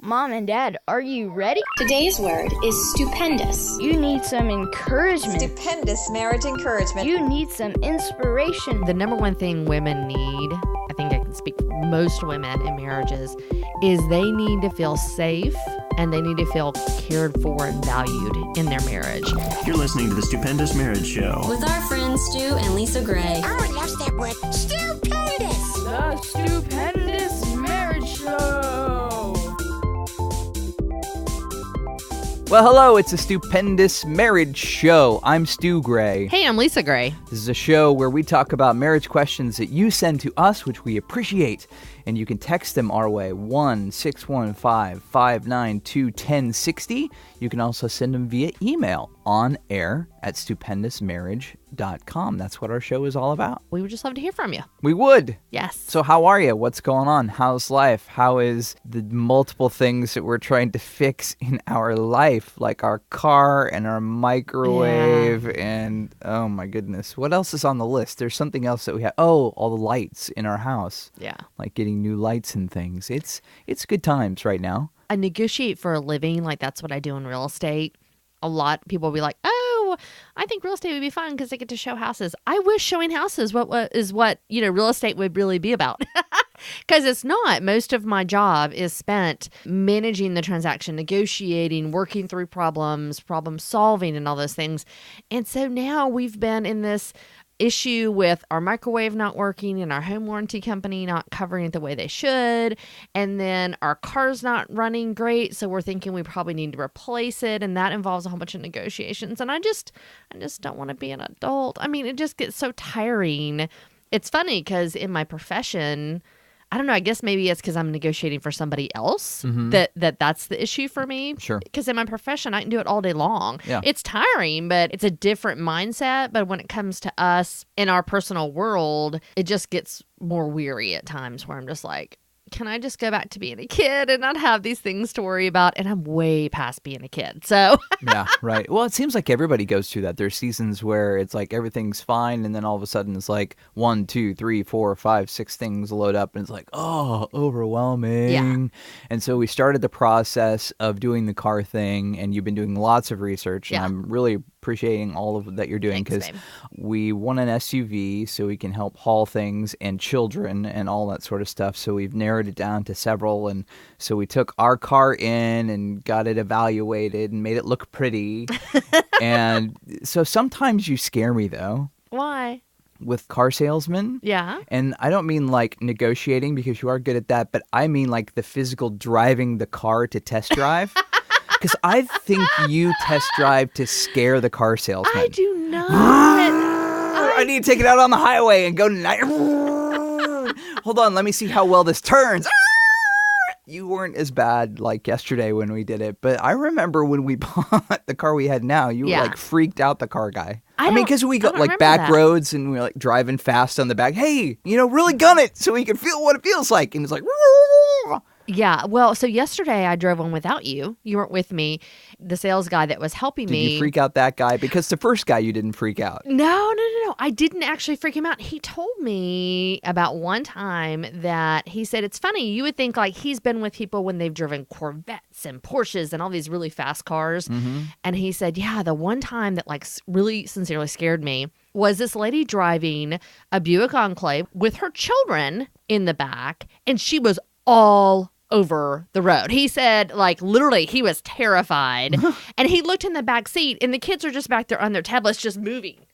Mom and Dad, are you ready? Today's word is stupendous. You need some encouragement. Stupendous marriage encouragement. You need some inspiration. The number one thing women need, I think I can speak for most women in marriages, is they need to feel safe and they need to feel cared for and valued in their marriage. You're listening to the Stupendous Marriage Show With our friends Stu and Lisa Gray. Oh, loves that word. Stupendous. The Stupendous Marriage Show. Well, hello, it's a Stupendous Marriage Show. I'm Stu Gray. Hey, I'm Lisa Gray. This is a show where we talk about marriage questions that you send to us, which we appreciate. And you can text them our way, 1-615-592-1060. You can also send them via email on air at stupendousmarriage.com. That's what our show is all about. We would just love to hear from you. We would. Yes. So how are you? What's going on? How's life? How is the multiple things that we're trying to fix in our life, like our car and our microwave and, oh my goodness, what else is on the list? There's something else that we have. Oh, all the lights in our house. Yeah. Like getting new lights and things. It's good times right now. I negotiate for a living, like that's what I do in real estate. A lot of people will be like, oh, I think real estate would be fun because they get to show houses. I wish showing houses is what real estate would really be about. Because it's not. Most of my job is spent managing the transaction, negotiating, working through problems, problem solving, and all those things. And so now we've been in this issue with our microwave not working and our home warranty company not covering it the way they should. And then our car's not running great. So we're thinking we probably need to replace it. And that involves a whole bunch of negotiations. And I just don't want to be an adult. I mean, it just gets so tiring. It's funny because in my profession, I don't know, I guess maybe it's because I'm negotiating for somebody else that's the issue for me. Sure. Because in my profession, I can do it all day long. Yeah. It's tiring, but it's a different mindset. But when it comes to us in our personal world, it just gets more weary at times where I'm just like, can I just go back to being a kid and not have these things to worry about? And I'm way past being a kid. So Yeah, right. Well, it seems like everybody goes through that. There's seasons where it's like everything's fine, and then all of a sudden it's like 1, 2, 3, 4, 5, 6 things load up, and it's like, oh, overwhelming. Yeah. And so we started the process of doing the car thing, and you've been doing lots of research, and Yeah. I'm really appreciating all of that you're doing because we want an SUV so we can help haul things and children and all that sort of stuff. So we've narrowed it down to several, and so we took our car in and got it evaluated and made it look pretty. And so sometimes you scare me though. why? With car salesmen. Yeah. And I don't mean like negotiating because you are good at that, but I mean like the physical driving the car to test drive. Because I think you test drive to scare the car salesman. I do not. I need to take it out on the highway and go tonight. Hold on, let me see how well this turns. You weren't as bad like yesterday when we did it, but I remember when we bought the car we had now, you were like freaked out the car guy. I mean, because we got like back roads and we were like driving fast on the back. Hey, really gun it so we can feel what it feels like. And it's like, Yeah. Well, so yesterday I drove one without you. You weren't with me. The sales guy that was helping me. Did you freak out that guy? Because the first guy you didn't freak out. No. I didn't actually freak him out. He told me about one time that he said, it's funny, you would think like he's been with people when they've driven Corvettes and Porsches and all these really fast cars. Mm-hmm. And he said, yeah, the one time that like really sincerely scared me was this lady driving a Buick Enclave with her children in the back, and she was all over the road. He said, like, literally, he was terrified. And he looked in the back seat, and the kids are just back there on their tablets just moving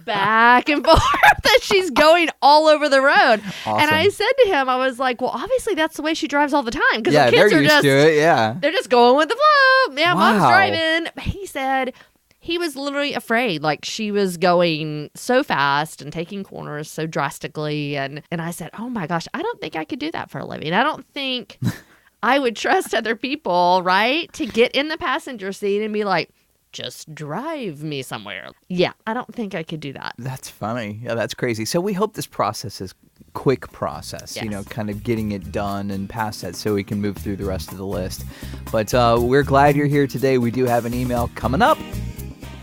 back and forth. That she's going all over the road. Awesome. And I said to him, I was like, well, obviously that's the way she drives all the time. Because Yeah, the kids they're are used just, to it, yeah. they're just going with the flow. Yeah, Mom's Wow. driving. He said he was literally afraid. Like, she was going so fast and taking corners so drastically. And I said, oh my gosh, I don't think I could do that for a living. I don't think I would trust other people, right, to get in the passenger seat and be like, just drive me somewhere. Yeah, I don't think I could do that. That's funny. Yeah, that's crazy. So we hope this process is quick process, Yes. Kind of getting it done and past that so we can move through the rest of the list. But we're glad you're here today. We do have an email coming up.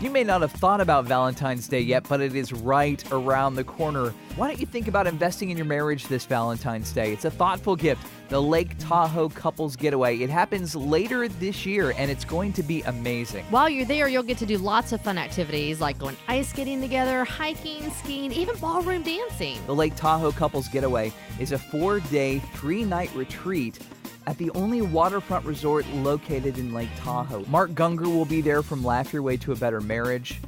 You may not have thought about Valentine's Day yet, but it is right around the corner. Why don't you think about investing in your marriage this Valentine's Day? It's a thoughtful gift. The Lake Tahoe Couples Getaway. It happens later this year, and it's going to be amazing. While you're there, you'll get to do lots of fun activities like going ice skating together, hiking, skiing, even ballroom dancing. The Lake Tahoe Couples Getaway is a 4-day, 3-night retreat at the only waterfront resort located in Lake Tahoe. Mark Gungor will be there from Laugh Your Way to a Better Marriage.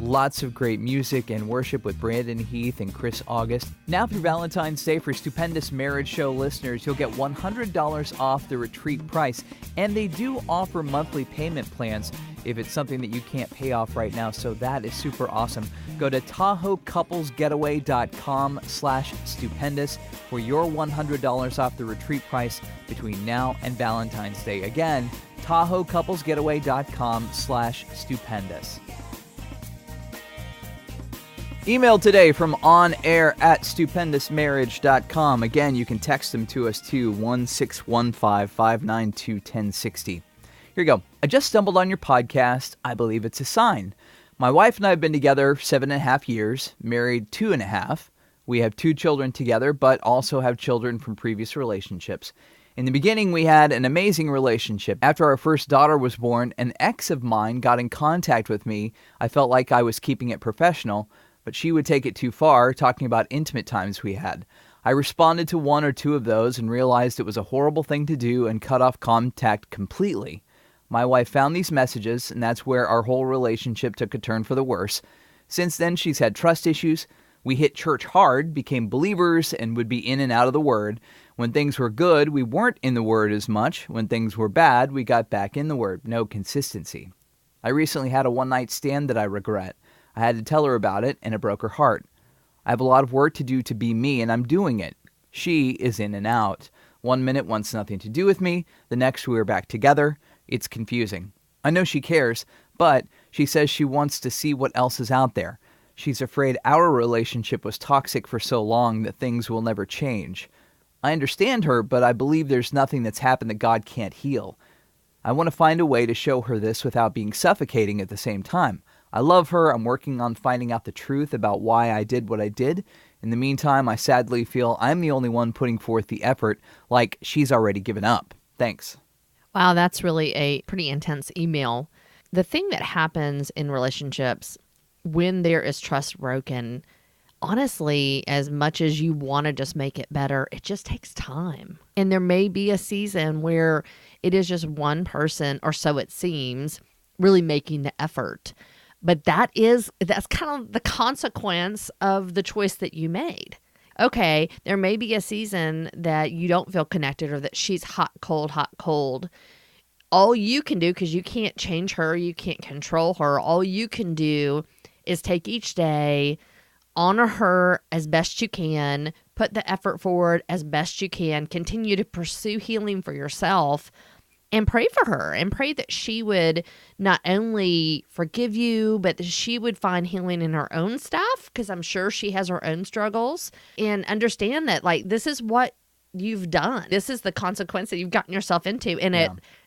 Lots of great music and worship with Brandon Heath and Chris August. Now through Valentine's Day for Stupendous Marriage Show listeners, you'll get $100 off the retreat price. And they do offer monthly payment plans if it's something that you can't pay off right now. So that is super awesome. Go to TahoeCouplesGetaway.com/stupendous for your $100 off the retreat price between now and Valentine's Day. Again, TahoeCouplesGetaway.com/stupendous. Email today from onair@stupendousmarriage.com. Again, you can text them to us to 1-615-592-1060. Here you go. I just stumbled on your podcast. I believe it's a sign. My wife and I have been together 7.5 years, married 2.5. We have 2 children together, but also have children from previous relationships. In the beginning, we had an amazing relationship. After our first daughter was born, an ex of mine got in contact with me. I felt like I was keeping it professional, but she would take it too far, talking about intimate times we had. I responded to 1 or 2 of those and realized it was a horrible thing to do and cut off contact completely. My wife found these messages, and that's where our whole relationship took a turn for the worse. Since then, she's had trust issues. We hit church hard, became believers, and would be in and out of the Word. When things were good, we weren't in the Word as much. When things were bad, we got back in the Word. No consistency. I recently had a one-night stand that I regret. I had to tell her about it, and it broke her heart. I have a lot of work to do to be me, and I'm doing it. She is in and out. 1 minute wants nothing to do with me. The next we're back together. It's confusing. I know she cares, but she says she wants to see what else is out there. She's afraid our relationship was toxic for so long that things will never change. I understand her, but I believe there's nothing that's happened that God can't heal. I want to find a way to show her this without being suffocating at the same time. I love her. I'm working on finding out the truth about why I did what I did. In the meantime, I sadly feel I'm the only one putting forth the effort, like she's already given up. Thanks. Wow, that's really a pretty intense email. The thing that happens in relationships when there is trust broken, honestly, as much as you want to just make it better, it just takes time. And there may be a season where it is just one person, or so it seems, really making the effort. But that's kind of the consequence of the choice that you made. Okay, there may be a season that you don't feel connected, or that she's hot, cold. All you can do, because you can't change her, you can't control her, all you can do is take each day, honor her as best you can, put the effort forward as best you can, continue to pursue healing for yourself, and pray for her, and pray that she would not only forgive you, but that she would find healing in her own stuff, because I'm sure she has her own struggles, and understand that, like, this is what you've done. This is the consequence that you've gotten yourself into, and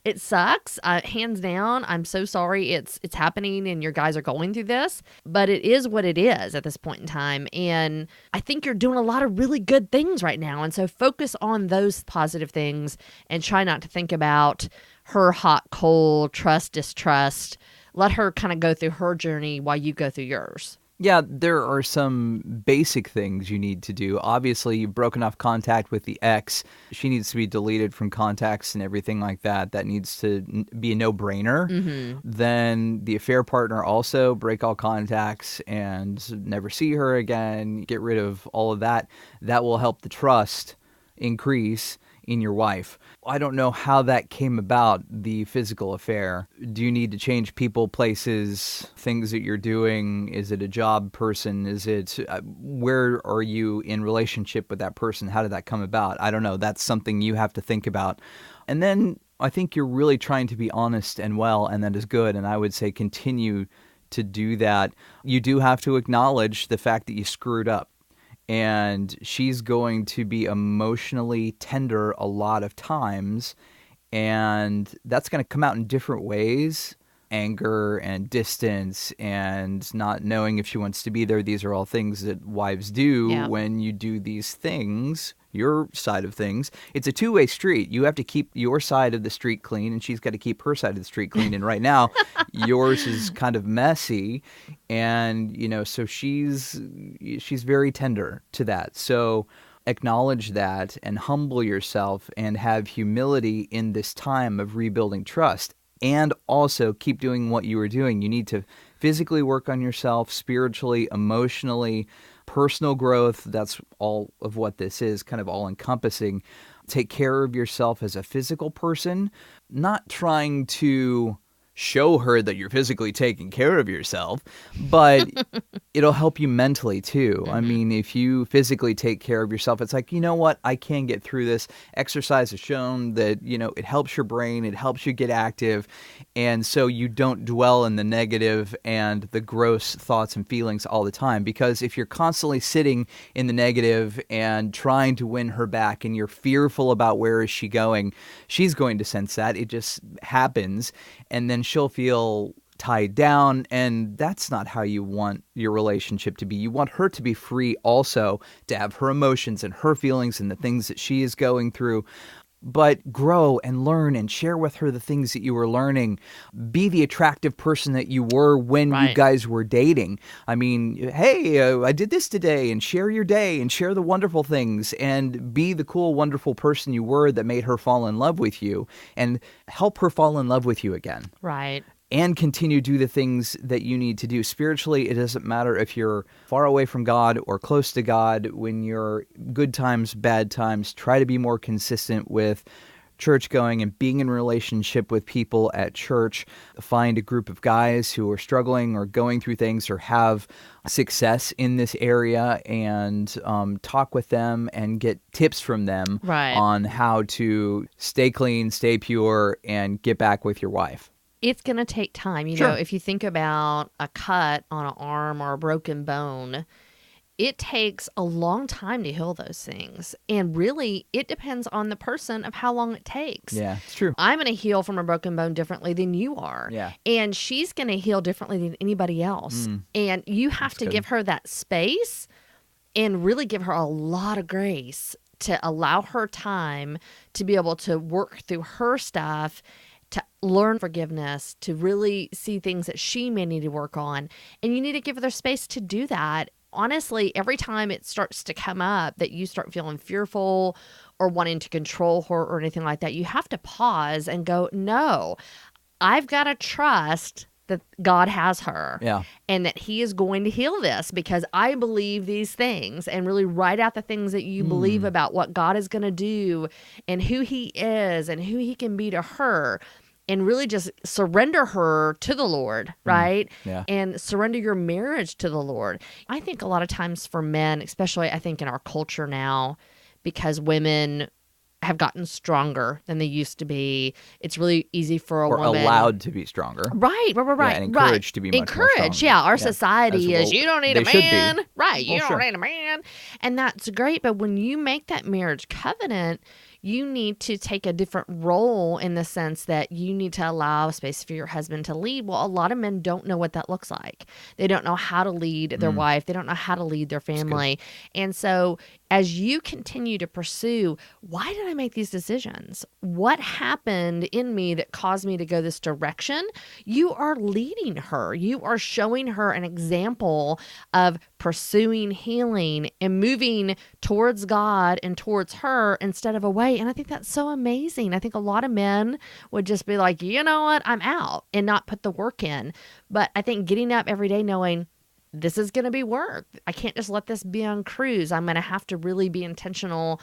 it sucks. Hands down, I'm so sorry it's happening and your guys are going through this, but it is what it is at this point in time. And I think you're doing a lot of really good things right now, and so focus on those positive things and try not to think about her hot, cold, trust, distrust. Let her kind of go through her journey while you go through yours. Yeah, there are some basic things you need to do. Obviously, you've broken off contact with the ex. She needs to be deleted from contacts and everything like that. That needs to be a no-brainer. Mm-hmm. Then the affair partner also, break all contacts and never see her again. Get rid of all of that. That will help the trust increase in your wife. I don't know how that came about, the physical affair. Do you need to change people, places, things that you're doing? Is it a job person? Is it, where are you in relationship with that person? How did that come about? I don't know. That's something you have to think about. And then I think you're really trying to be honest and well, and that is good. And I would say continue to do that. You do have to acknowledge the fact that you screwed up. And she's going to be emotionally tender a lot of times, and that's going to come out in different ways. anger and distance and not knowing if she wants to be there. These are all things that wives do when you do these things, your side of things. It's a two-way street. You have to keep your side of the street clean, and she's got to keep her side of the street clean. And right now, yours is kind of messy. And, so she's very tender to that. So acknowledge that and humble yourself and have humility in this time of rebuilding trust. And also keep doing what you were doing. You need to physically work on yourself, spiritually, emotionally, personal growth. That's all of what this is, kind of all encompassing. Take care of yourself as a physical person, not trying to show her that you're physically taking care of yourself, but it'll help you mentally too. I mean, if you physically take care of yourself, it's like, you know what, I can get through this. Exercise has shown that, it helps your brain, it helps you get active, and so you don't dwell in the negative and the gross thoughts and feelings all the time. Because if you're constantly sitting in the negative and trying to win her back and you're fearful about where is she going, she's going to sense that. It just happens. And then she'll feel tied down, and that's not how you want your relationship to be. You want her to be free also, to have her emotions and her feelings and the things that she is going through. But grow and learn and share with her the things that you were learning. Be the attractive person that you were when you guys were dating. I mean, hey, I did this today, and share your day and share the wonderful things and be the cool, wonderful person you were that made her fall in love with you, and help her fall in love with you again. Right. And continue to do the things that you need to do. Spiritually, it doesn't matter if you're far away from God or close to God. When you're good times, bad times, try to be more consistent with church going and being in relationship with people at church. Find a group of guys who are struggling or going through things or have success in this area, and talk with them and get tips from them on how to stay clean, stay pure, and get back with your wife. It's going to take time. You know, if you think about a cut on an arm or a broken bone, it takes a long time to heal those things. And really, it depends on the person of how long it takes. Yeah, it's true. I'm going to heal from a broken bone differently than you are. Yeah. And she's going to heal differently than anybody else. And you have to give her that space and really give her a lot of grace to allow her time to be able to work through her stuff, to learn forgiveness, to really see things that she may need to work on. And you need to give her space to do that. Honestly, every time it starts to come up that you start feeling fearful or wanting to control her or anything like that, you have to pause and go, no, I've got to trust that God has her and that he is going to heal this because I believe these things, and really write out the things that you believe about what God is going to do and who he is and who he can be to her, and really just surrender her to the Lord, right? Yeah. And surrender your marriage to the Lord. I think a lot of times for men, especially I think in our culture now, because women have gotten stronger than they used to be. It's really easy for a woman. Or allowed to be stronger. Right. Yeah, and encouraged to be much more encouraged, strong. Our society is, you don't need a man. Right. You Well, don't need a man. And that's great. But when you make that marriage covenant, you need to take a different role in the sense that you need to allow space for your husband to lead. Well, a lot of men don't know what that looks like. They don't know how to lead their wife. They don't know how to lead their family. And so as you continue to pursue, why did I make these decisions? What happened in me that caused me to go this direction? You are leading her. You are showing her an example of pursuing healing and moving towards God and towards her instead of away. And I think that's so amazing. I think a lot of men would just be like, you know what, I'm out, and not put the work in. But I think getting up every day knowing, this is going to be work. I can't just let this be on cruise. I'm going to have to really be intentional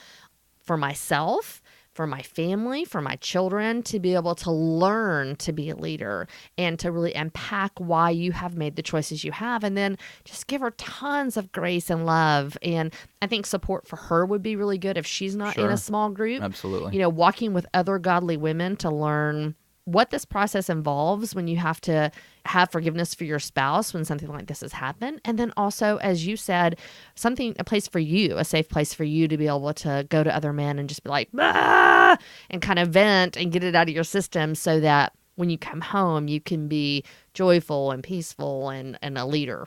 for myself, for my family, for my children, to be able to learn to be a leader and to really unpack why you have made the choices you have. And then just give her tons of grace and love. And I think support for her would be really good if she's not in a small group. Absolutely. You know, walking with other godly women to learn what this process involves when you have to have forgiveness for your spouse when something like this has happened. And then also, as you said, a place for you, a safe place for you to be able to go to other men and just be like, and kind of vent and get it out of your system so that when you come home, you can be joyful and peaceful and a leader.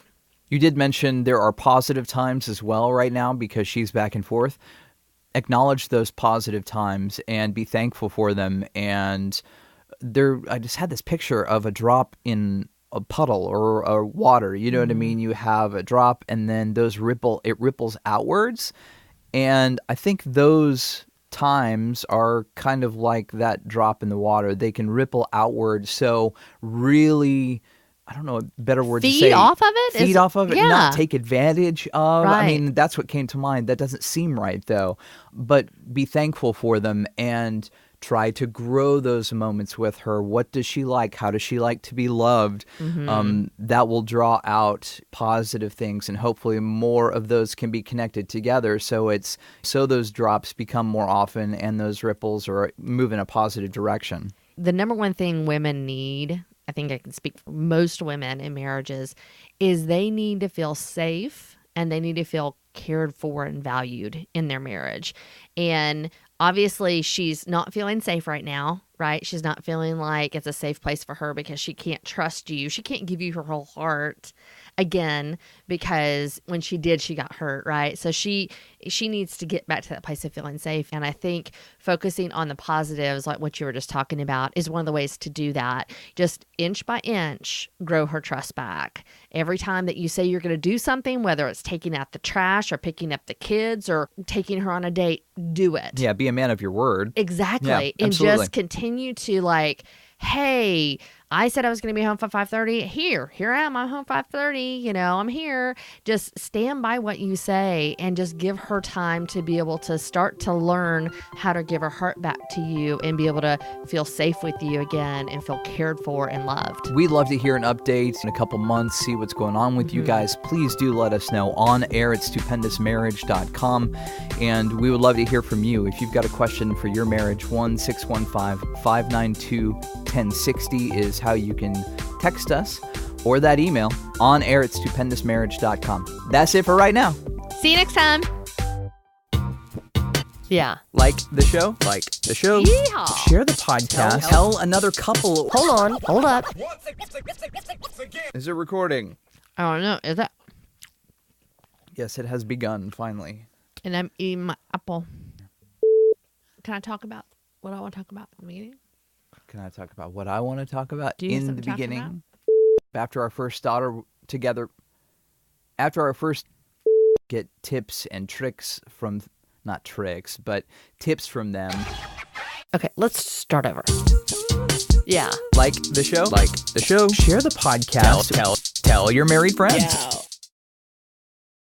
You did mention there are positive times as well right now because she's back and forth. Acknowledge those positive times and be thankful for them. And I just had this picture of a drop in a puddle or a water. You know what I mean? You have a drop and then it ripples outwards. And I think those times are kind of like that drop in the water. They can ripple outward. So really, I don't know a better word to say. Feed off of it? Feed off of it, Yeah. not take advantage of. Right. I mean, that's what came to mind. That doesn't seem right, though. But be thankful for them and try to grow those moments with her. What does she like? How does she like to be loved? That will draw out positive things, and hopefully more of those can be connected together. So those drops become more often, and those ripples are move in a positive direction. The number one thing women need, I think I can speak for most women in marriages, is they need to feel safe and they need to feel cared for and valued in their marriage. And obviously she's not feeling safe right now, right? She's not feeling like it's a safe place for her because she can't trust you. She can't give you her whole heart again because when she did, she got hurt, right? So she needs to get back to that place of feeling safe. And I think focusing on the positives, like what you were just talking about, is one of the ways to do that. Just inch by inch, grow her trust back. Every time that you say you're going to do something, whether it's taking out the trash or picking up the kids or taking her on a date, do it. Yeah, be a man of your word. Exactly. Yeah, and absolutely. just continue to like, hey, I said I was going to be home for 5:30. Here I am. I'm home 5:30. I'm here. Just stand by what you say and just give her time to be able to start to learn how to give her heart back to you and be able to feel safe with you again and feel cared for and loved. We'd love to hear an update in a couple months, see what's going on with you guys. Please do let us know on air at stupendousmarriage.com. And we would love to hear from you. If you've got a question for your marriage, 1-615-592-1060 is how you can text us, or that email on air at stupendousmarriage.com. That's it for right now. See you next time. Yeah. Like the show? Like the show. Yeehaw. Share the podcast. Tell another couple. Hold on. Hold up. Is it recording? I don't know. Is that? Yes, it has begun, finally. And I'm eating my apple. Can I talk about what I want to talk about in the beginning? Can I talk about what I want to talk about Do you have in the something to talk beginning? After our first daughter together, get tips and tricks from, not tricks, but tips from them. Okay, let's start over. Yeah. Like the show? Like the show. Share the podcast. Tell your married friends. Yeah.